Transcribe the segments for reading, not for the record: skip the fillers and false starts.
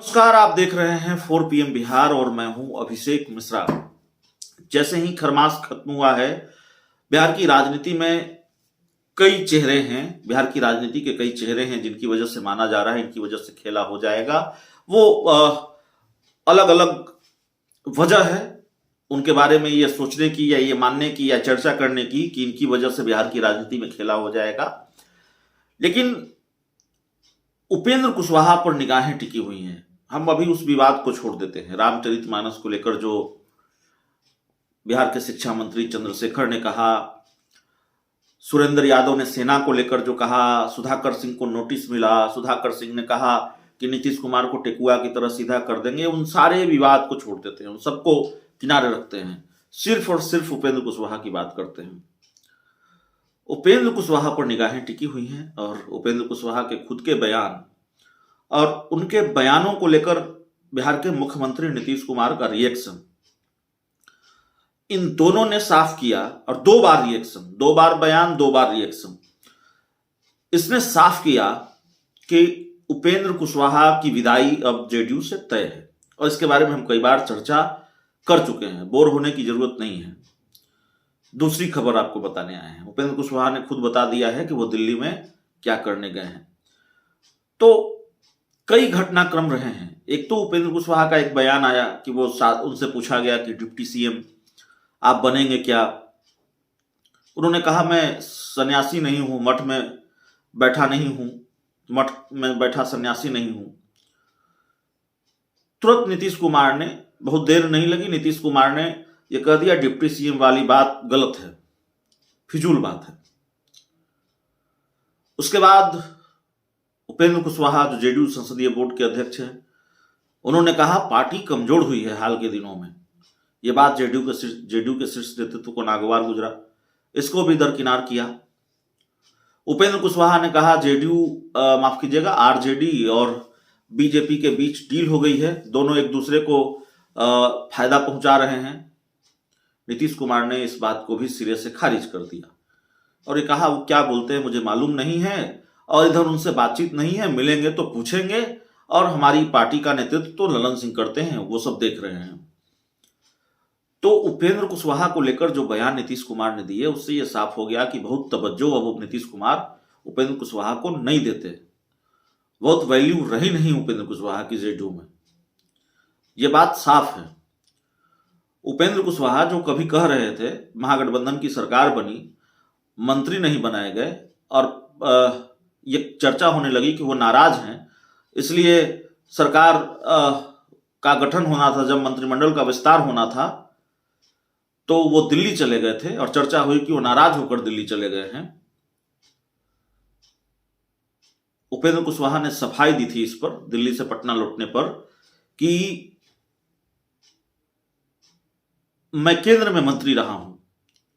नमस्कार, आप देख रहे हैं 4 PM बिहार और मैं हूं अभिषेक मिश्रा। जैसे ही खरमास खत्म हुआ है, बिहार की राजनीति में कई चेहरे हैं। बिहार की राजनीति के कई चेहरे हैं जिनकी वजह से माना जा रहा है इनकी वजह से खेला हो जाएगा। वो अलग अलग वजह है उनके बारे में ये सोचने की या ये मानने की या चर्चा करने की कि इनकी वजह से बिहार की राजनीति में खेला हो जाएगा। लेकिन उपेंद्र कुशवाहा पर निगाहें टिकी हुई हैं। हम अभी उस विवाद को छोड़ देते हैं। रामचरितमानस को लेकर जो बिहार के शिक्षा मंत्री चंद्रशेखर ने कहा, सुरेंद्र यादव ने सेना को लेकर जो कहा, सुधाकर सिंह को नोटिस मिला, सुधाकर सिंह ने कहा कि नीतीश कुमार को टेकुआ की तरह सीधा कर देंगे, उन सारे विवाद को छोड़ देते हैं, उन सबको किनारे रखते हैं, सिर्फ और सिर्फ उपेंद्र कुशवाहा की बात करते हैं। उपेंद्र कुशवाहा पर निगाहें टिकी हुई हैं और उपेंद्र कुशवाहा के खुद के बयान और उनके बयानों को लेकर बिहार के मुख्यमंत्री नीतीश कुमार का रिएक्शन, इन दोनों ने साफ किया और 2 बार रिएक्शन, 2 बार बयान 2 बार रिएक्शन, इसने साफ किया कि उपेंद्र कुशवाहा की विदाई अब जेडीयू से तय है। और इसके बारे में हम कई बार चर्चा कर चुके हैं, बोर होने की जरूरत नहीं है। दूसरी खबर आपको बताने आए हैं। उपेंद्र कुशवाहा ने खुद बता दिया है कि वो दिल्ली में क्या करने गए हैं। तो कई घटनाक्रम रहे हैं। एक तो उपेंद्र कुशवाहा का एक बयान आया कि वो उनसे पूछा गया कि डिप्टी सीएम आप बनेंगे क्या। उन्होंने कहा मैं सन्यासी नहीं हूं, मठ में बैठा नहीं हूं, मठ में बैठा सन्यासी नहीं हूं। तुरंत नीतीश कुमार ने, बहुत देर नहीं लगी, नीतीश कुमार ने ये कह दिया डिप्टी सीएम वाली बात गलत है, फिजूल बात है। उसके बाद उपेंद्र कुशवाहा जो जेडीयू संसदीय बोर्ड के अध्यक्ष हैं, उन्होंने कहा पार्टी कमजोर हुई है हाल के दिनों में। यह बात जेडीयू के शीर्ष नेतृत्व को नागवार गुजरा, इसको भी दरकिनार किया। उपेंद्र कुशवाहा ने कहा जेडीयू, माफ कीजिएगा, आरजेडी और बीजेपी के बीच डील हो गई है, दोनों एक दूसरे को फायदा पहुंचा रहे हैं। नीतीश कुमार ने इस बात को भी सिरे से खारिज कर दिया और ये कहा वो क्या बोलते हैं मुझे मालूम नहीं है और इधर उनसे बातचीत नहीं है, मिलेंगे तो पूछेंगे और हमारी पार्टी का नेतृत्व तो ललन सिंह करते हैं, वो सब देख रहे हैं। तो उपेंद्र कुशवाहा को लेकर जो बयान नीतीश कुमार ने दिए उससे यह साफ हो गया कि बहुत तवज्जो अब नीतीश कुमार उपेंद्र कुशवाहा को नहीं देते, बहुत वैल्यू रही नहीं उपेंद्र कुशवाहा की जेडीयू में, यह बात साफ है। उपेंद्र कुशवाहा जो कभी कह रहे थे महागठबंधन की सरकार बनी, मंत्री नहीं बनाए गए और ये चर्चा होने लगी कि वो नाराज हैं, इसलिए सरकार का गठन होना था, जब मंत्रिमंडल का विस्तार होना था तो वो दिल्ली चले गए थे और चर्चा हुई कि वो नाराज होकर दिल्ली चले गए हैं। उपेंद्र कुशवाहा ने सफाई दी थी इस पर दिल्ली से पटना लौटने पर कि मैं केंद्र में मंत्री रहा हूं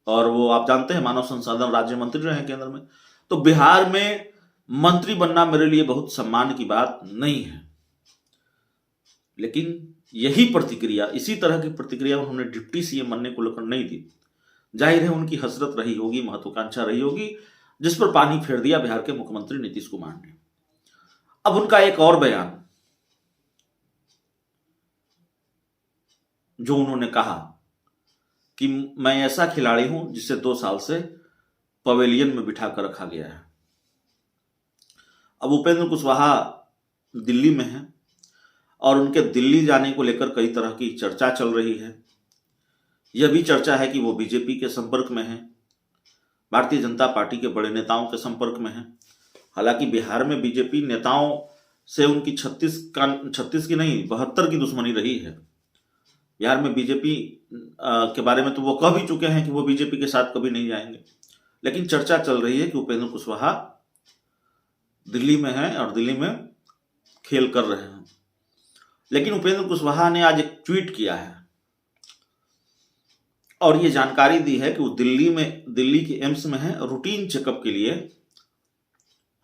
और वो आप जानते हैं मानव संसाधन राज्य मंत्री रहे हैं केंद्र में, तो बिहार में मंत्री बनना मेरे लिए बहुत सम्मान की बात नहीं है। लेकिन यही प्रतिक्रिया, इसी तरह की प्रतिक्रिया उन्होंने डिप्टी सीएम बनने को लेकर नहीं दी। जाहिर है उनकी हसरत रही होगी, महत्वाकांक्षा रही होगी, जिस पर पानी फेर दिया बिहार के मुख्यमंत्री नीतीश कुमार ने। अब उनका एक और बयान जो उन्होंने कहा कि मैं ऐसा खिलाड़ी हूं जिसे 2 साल से पवेलियन में बिठा कर रखा गया है। अब उपेंद्र कुशवाहा दिल्ली में हैं और उनके दिल्ली जाने को लेकर कई तरह की चर्चा चल रही है। यह भी चर्चा है कि वो बीजेपी के संपर्क में हैं, भारतीय जनता पार्टी के बड़े नेताओं के संपर्क में हैं। हालांकि बिहार में बीजेपी नेताओं से उनकी 36 की नहीं 72 की दुश्मनी रही है। बिहार में बीजेपी के बारे में तो वो कह भी चुके हैं कि वो बीजेपी के साथ कभी नहीं जाएंगे, लेकिन चर्चा चल रही है कि उपेंद्र कुशवाहा दिल्ली में हैं और दिल्ली में खेल कर रहे हैं। लेकिन उपेंद्र कुशवाहा ने आज एक ट्वीट किया है और ये जानकारी दी है कि वो दिल्ली के एम्स में हैं, रूटीन चेकअप के लिए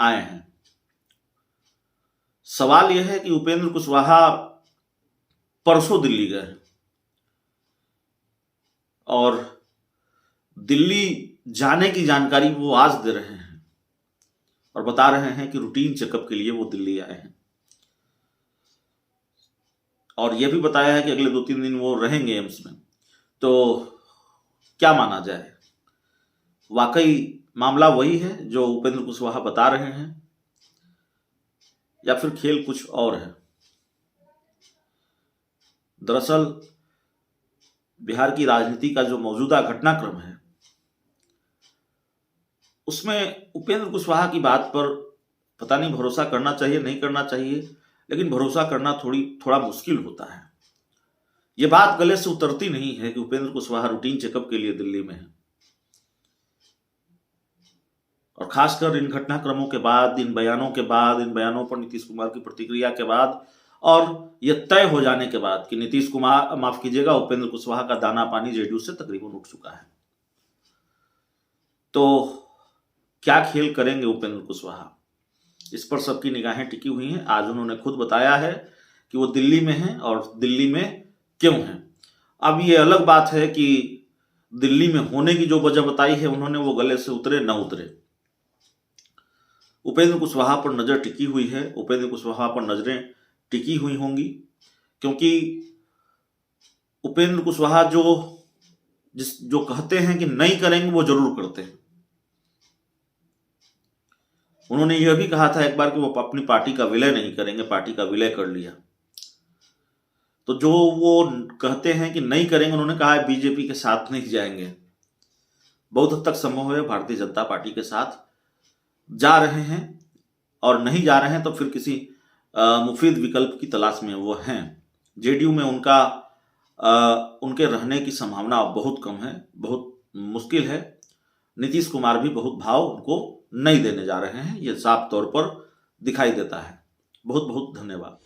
आए हैं। सवाल यह है कि उपेंद्र कुशवाहा परसों दिल्ली गए हैं और दिल्ली जाने की जानकारी वो आज दे रहे हैं और बता रहे हैं कि रूटीन चेकअप के लिए वो दिल्ली आए हैं। और यह भी बताया है कि अगले 2-3 दिन वो रहेंगे एम्स में। तो क्या माना जाए, वाकई मामला वही है जो उपेंद्र कुशवाहा बता रहे हैं या फिर खेल कुछ और है? दरअसल बिहार की राजनीति का जो मौजूदा घटनाक्रम है उसमें उपेंद्र कुशवाहा की बात पर पता नहीं भरोसा करना चाहिए नहीं करना चाहिए, लेकिन भरोसा करना थोड़ा मुश्किल होता है। ये बात गले से उतरती नहीं है कि उपेंद्र कुशवाहा रूटीन चेकअप के लिए दिल्ली में है, और खासकर इन घटनाक्रमों के बाद, इन बयानों पर नीतीश कुमार की प्रतिक्रिया के बाद, और यह तय हो जाने के बाद कि नीतीश कुमार, माफ कीजिएगा, उपेंद्र कुशवाहा का दाना पानी जेडीयू से तकरीबन उठ चुका है। तो क्या खेल करेंगे उपेंद्र कुशवाहा, इस पर सबकी निगाहें टिकी हुई हैं। आज उन्होंने खुद बताया है कि वो दिल्ली में हैं और दिल्ली में क्यों हैं। अब ये अलग बात है कि दिल्ली में होने की जो वजह बताई है उन्होंने, वो गले से उतरे न उतरे, उपेंद्र कुशवाहा पर नजर टिकी हुई है, उपेंद्र कुशवाहा पर नजरें टिकी हुई होंगी, क्योंकि उपेंद्र कुशवाहा जो कहते हैं कि नहीं करेंगे वो जरूर करते हैं। उन्होंने यह भी कहा था एक बार कि वो अपनी पार्टी का विलय नहीं करेंगे, पार्टी का विलय कर लिया। तो जो वो कहते हैं कि नहीं करेंगे, उन्होंने कहा है बीजेपी के साथ नहीं जाएंगे। बहुत हद तक संभव है भारतीय जनता पार्टी के साथ जा रहे हैं, और नहीं जा रहे हैं तो फिर किसी मुफीद विकल्प की तलाश में वो हैं। जेडीयू में उनके रहने की संभावना बहुत कम है, बहुत मुश्किल है। नीतीश कुमार भी बहुत भाव उनको नहीं देने जा रहे हैं, ये साफ तौर पर दिखाई देता है। बहुत बहुत धन्यवाद।